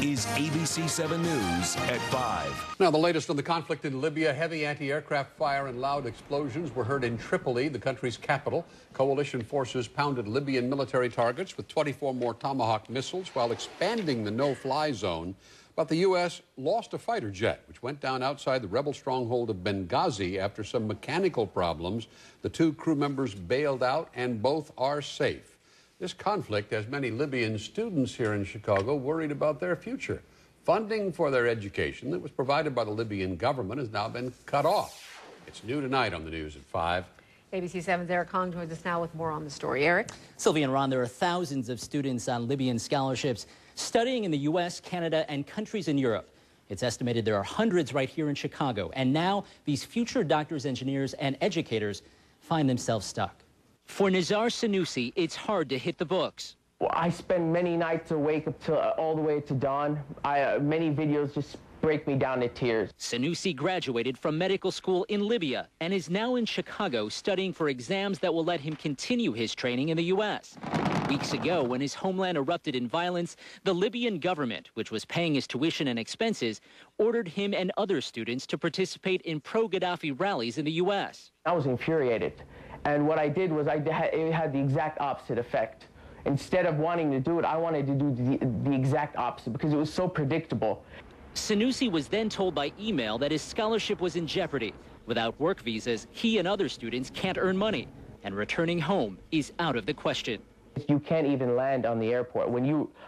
is ABC 7 News at 5. Now, the latest on the conflict in Libya. Heavy anti-aircraft fire and loud explosions were heard in Tripoli, the country's capital. Coalition forces pounded Libyan military targets with 24 more Tomahawk missiles while expanding the no-fly zone. But the U.S. lost a fighter jet, which went down outside the rebel stronghold of Benghazi after some mechanical problems. The two crew members bailed out, and both are safe. This conflict has many Libyan students here in Chicago worried about their future. Funding for their education that was provided by the Libyan government has now been cut off. It's new tonight on the news at 5. ABC 7's Eric Horng joins us now with more on the story. Eric? Sylvia and Ron, there are thousands of students on Libyan scholarships studying in the U.S., Canada, and countries in Europe. It's estimated there are hundreds right here in Chicago. And now these future doctors, engineers, and educators find themselves stuck. For Nizar Sanusi, it's hard to hit the books. Well, I spend many nights awake up till all the way to dawn. Many videos just break me down to tears. Sanusi graduated from medical school in Libya and is now in Chicago studying for exams that will let him continue his training in the U.S. Weeks ago, when his homeland erupted in violence, the Libyan government, which was paying his tuition and expenses, ordered him and other students to participate in pro-Ghaddafi rallies in the U.S. I was infuriated. And what I did was it had the exact opposite effect. Instead of wanting to do it, I wanted to do the exact opposite because it was so predictable. Sanusi was then told by email that his scholarship was in jeopardy. Without work visas, he and other students can't earn money, and returning home is out of the question. You can't even land on the airport.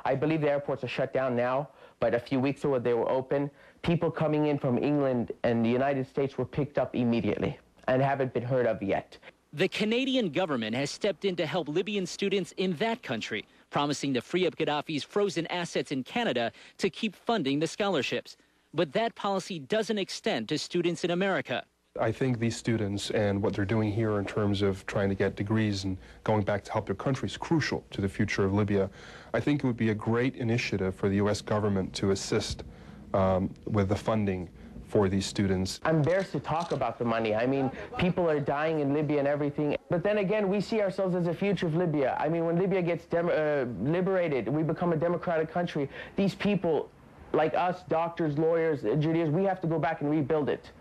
I believe the airports are shut down now, but a few weeks ago they were open. People coming in from England and the United States were picked up immediately and haven't been heard of yet. The Canadian government has stepped in to help Libyan students in that country, promising to free up Gaddafi's frozen assets in Canada to keep funding the scholarships. But that policy doesn't extend to students in America. I think these students and what they're doing here in terms of trying to get degrees and going back to help their country is crucial to the future of Libya. I think it would be a great initiative for the U.S. government to assist with the funding for these students. I'm embarrassed to talk about the money. I mean, people are dying in Libya and everything. But then again, we see ourselves as the future of Libya. I mean, when Libya gets liberated, we become a democratic country. These people, like us, doctors, lawyers, engineers, we have to go back and rebuild it.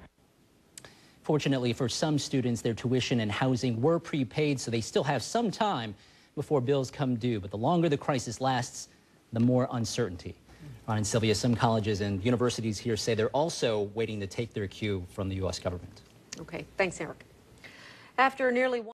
Fortunately for some students, their tuition and housing were prepaid, so they still have some time before bills come due. But the longer the crisis lasts, the more uncertainty. Ron and Sylvia, some colleges and universities here say they're also waiting to take their cue from the U.S. government. Okay, thanks, Eric. After nearly